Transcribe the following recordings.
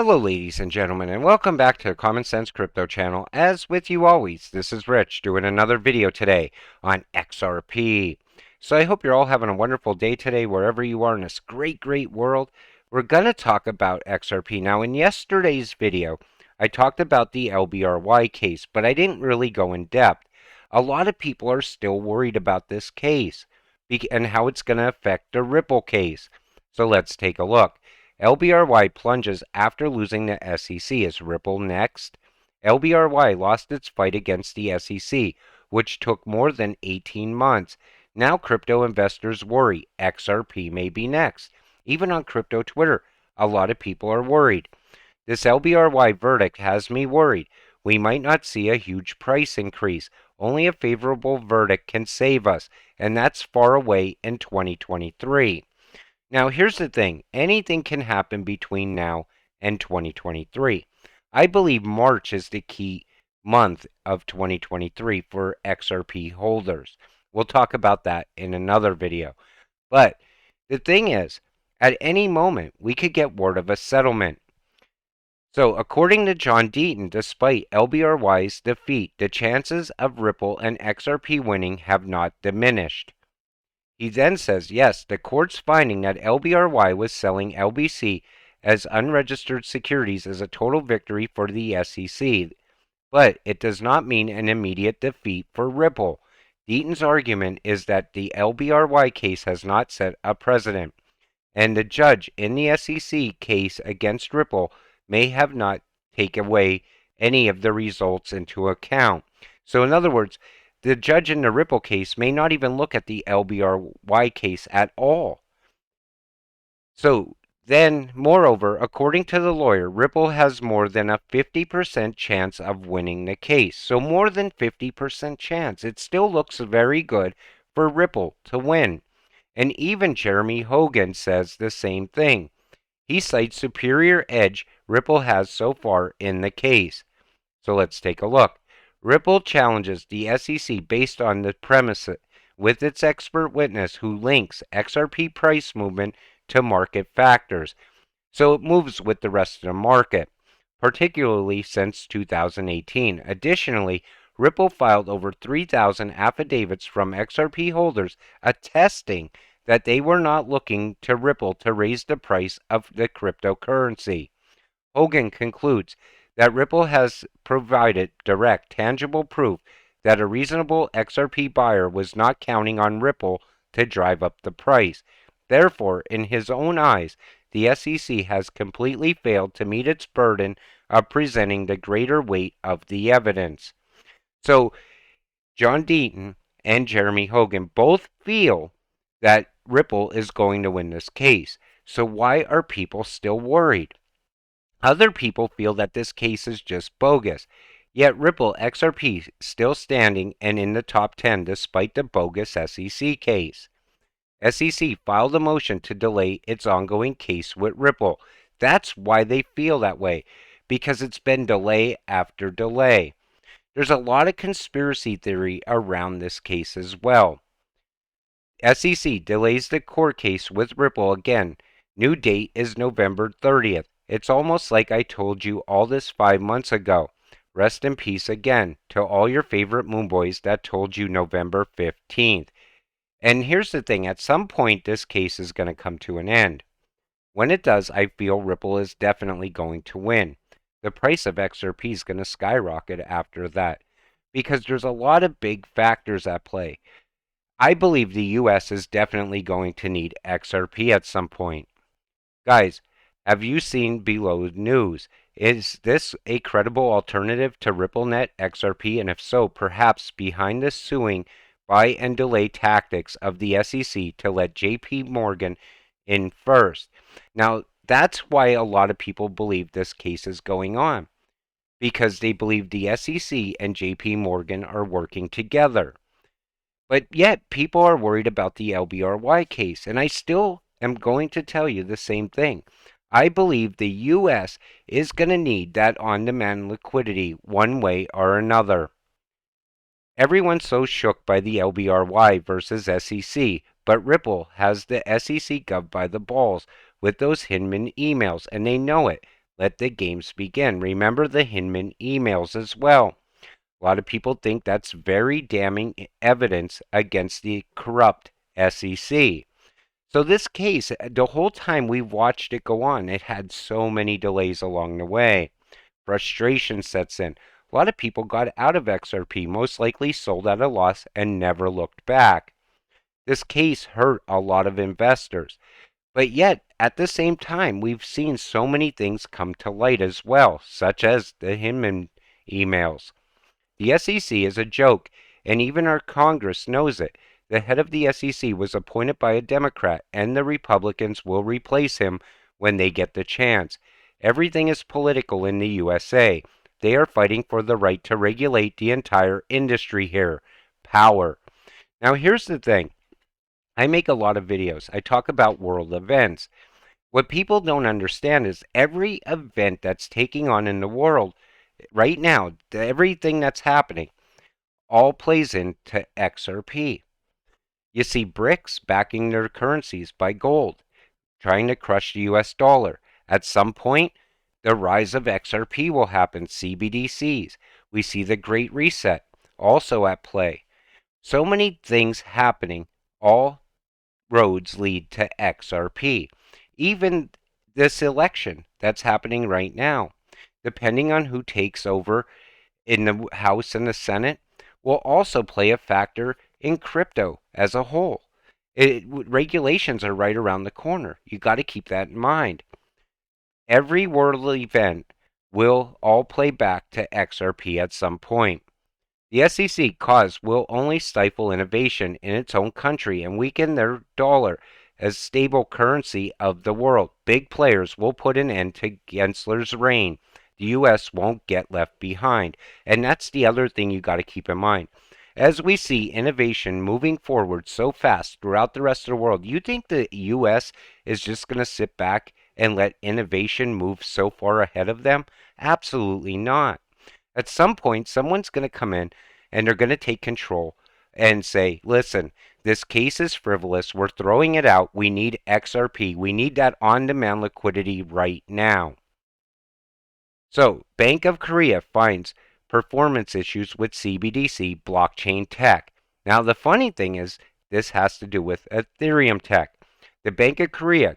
Hello ladies and gentlemen, and welcome back to the Common Sense Crypto channel. As with you always, this is Rich doing another video today on XRP. So I hope you're all having a wonderful day today wherever you are in this great world. We're going to talk about XRP. Now in yesterday's video, I talked about the Lbry case, but I didn't really go in depth. A lot of people are still worried about this case and how it's going to affect the Ripple case. So let's take a look. Lbry plunges after losing the SEC. Is Ripple next? Lbry lost its fight against the SEC, which took more than 18 months. Now crypto investors worry XRP may be next. Even on crypto Twitter, a lot of people are worried. This Lbry verdict has me worried. We might not see a huge price increase. Only a favorable verdict can save us, and that's far away in 2023. Now, here's the thing. Anything can happen between now and 2023. I believe March is the key month of 2023 for XRP holders. We'll talk about that in another video. But the thing is, at any moment, we could get word of a settlement. So, according to John Deaton, despite Lbry's defeat, the chances of Ripple and XRP winning have not diminished. He then says, yes, the court's finding that Lbry was selling LBC as unregistered securities is a total victory for the SEC, but it does not mean an immediate defeat for Ripple. Deaton's argument is that the Lbry case has not set a precedent, and the judge in the SEC case against Ripple may have not taken away any of the results into account. So in other words, the judge in the Ripple case may not even look at the Lbry case at all. So then, moreover, according to the lawyer, Ripple has more than a 50% chance of winning the case. So more than 50% chance. It still looks very good for Ripple to win. And even Jeremy Hogan says the same thing. He cites superior edge Ripple has so far in the case. So let's take a look. Ripple challenges the SEC based on the premise with its expert witness who links XRP price movement to market factors. So it moves with the rest of the market, particularly since 2018. Additionally, Ripple filed over 3,000 affidavits from XRP holders attesting that they were not looking to Ripple to raise the price of the cryptocurrency. Hogan concludes that Ripple has provided direct, tangible proof that a reasonable XRP buyer was not counting on Ripple to drive up the price. Therefore, in his own eyes, the SEC has completely failed to meet its burden of presenting the greater weight of the evidence. So, John Deaton and Jeremy Hogan both feel that Ripple is going to win this case. So why are people still worried? Other people feel that this case is just bogus, yet Ripple XRP still standing and in the top 10 despite the bogus SEC case. SEC filed a motion to delay its ongoing case with Ripple. That's why they feel that way, because it's been delay after delay. There's a lot of conspiracy theory around this case as well. SEC delays the court case with Ripple again. New date is November 30th. It's almost like I told you all this 5 months ago. Rest in peace again to all your favorite moonboys that told you November 15th. And here's the thing, at some point this case is going to come to an end. When it does, I feel Ripple is definitely going to win. The price of XRP is going to skyrocket after that because there's a lot of big factors at play. I believe the US is definitely going to need XRP at some point. Guys, have you seen below news? Is this a credible alternative to RippleNet XRP? And if so, perhaps behind the suing buy and delay tactics of the SEC to let JP Morgan in first. Now, that's why a lot of people believe this case is going on, because they believe the SEC and JP Morgan are working together. But yet, people are worried about the Lbry case, and I still am going to tell you the same thing. I believe the U.S. is going to need that on-demand liquidity one way or another. Everyone's so shook by the Lbry versus SEC, but Ripple has the SEC gov by the balls with those Hinman emails, and they know it. let the games begin. Remember the Hinman emails as well. A lot of people think that's very damning evidence against the corrupt SEC. So this case, the whole time we've watched it go on, it had so many delays along the way. Frustration sets in. A lot of people got out of XRP, most likely sold at a loss and never looked back. This case hurt a lot of investors. But yet, at the same time, we've seen so many things come to light as well, such as the Hinman emails. The SEC is a joke, and even our Congress knows it. The head of the SEC was appointed by a Democrat, and the Republicans will replace him when they get the chance. Everything is political in the USA. They are fighting for the right to regulate the entire industry here. Power. Now, here's the thing. I make a lot of videos. I talk about world events. What people don't understand is every event that's taking on in the world right now, everything that's happening, all plays into XRP. You see BRICS backing their currencies by gold, trying to crush the US dollar. At some point, the rise of XRP will happen, Cbdcs. We see the Great Reset also at play. So many things happening, all roads lead to XRP. Even this election that's happening right now, depending on who takes over in the House and the Senate, will also play a factor in crypto as a whole. Regulations are right around the corner. You got to keep that in mind. Every world event will all play back to XRP at some point. The SEC cause will only stifle innovation in its own country and weaken their dollar as stable currency of the world. Big players will put an end to Gensler's reign. The U.S. won't get left behind. And that's the other thing you got to keep in mind. As we see innovation moving forward so fast throughout the rest of the world, you think the U.S. is just going to sit back and let innovation move so far ahead of them? Absolutely not. At some point, someone's going to come in and they're going to take control and say, listen, this case is frivolous. We're throwing it out. We need XRP. We need that on-demand liquidity right now. So, Bank of Korea finds performance issues with CBDC blockchain tech. Now, the funny thing is, this has to do with Ethereum tech. The Bank of Korea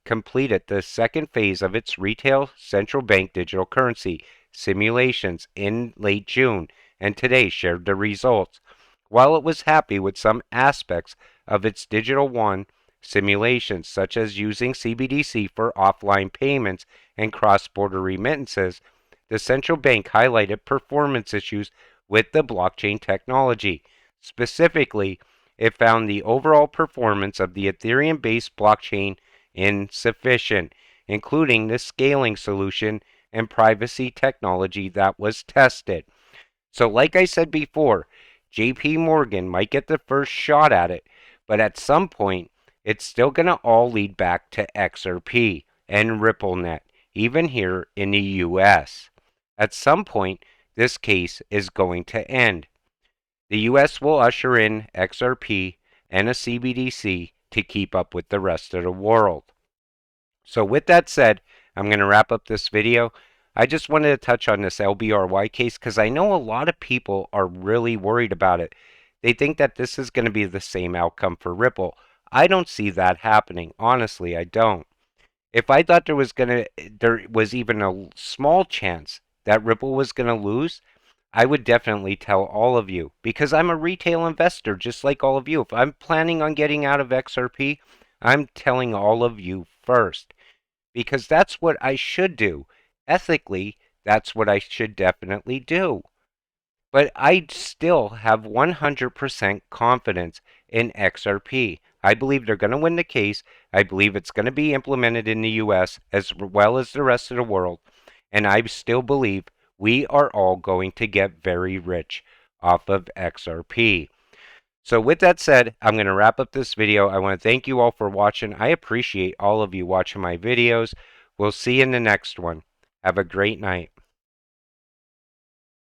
completed the second phase of its retail central bank digital currency simulations in late June, and today shared the results. While it was happy with some aspects of its digital yuan simulations, such as using CBDC for offline payments and cross-border remittances, the central bank highlighted performance issues with the blockchain technology. Specifically, it found the overall performance of the Ethereum-based blockchain insufficient, including the scaling solution and privacy technology that was tested. So like I said before, JP Morgan might get the first shot at it, but at some point, it's still going to all lead back to XRP and RippleNet, even here in the US. At some point, this case is going to end. The US will usher in XRP and a CBDC to keep up with the rest of the world. So with that said, I'm going to wrap up this video. I just wanted to touch on this Lbry case because I know a lot of people are really worried about it. They think that this is going to be the same outcome for Ripple. I don't see that happening. Honestly, I don't. If I thought there was even a small chance that Ripple was going to lose, I would definitely tell all of you because I'm a retail investor just like all of you. If I'm planning on getting out of XRP, I'm telling all of you first because that's what I should do. Ethically, that's what I should definitely do. But I still have 100% confidence in XRP. I believe they're going to win the case. I believe it's going to be implemented in the US as well as the rest of the world. And I still believe we are all going to get very rich off of XRP. So with that said, I'm going to wrap up this video. I want to thank you all for watching. I appreciate all of you watching my videos. We'll see you in the next one. Have a great night.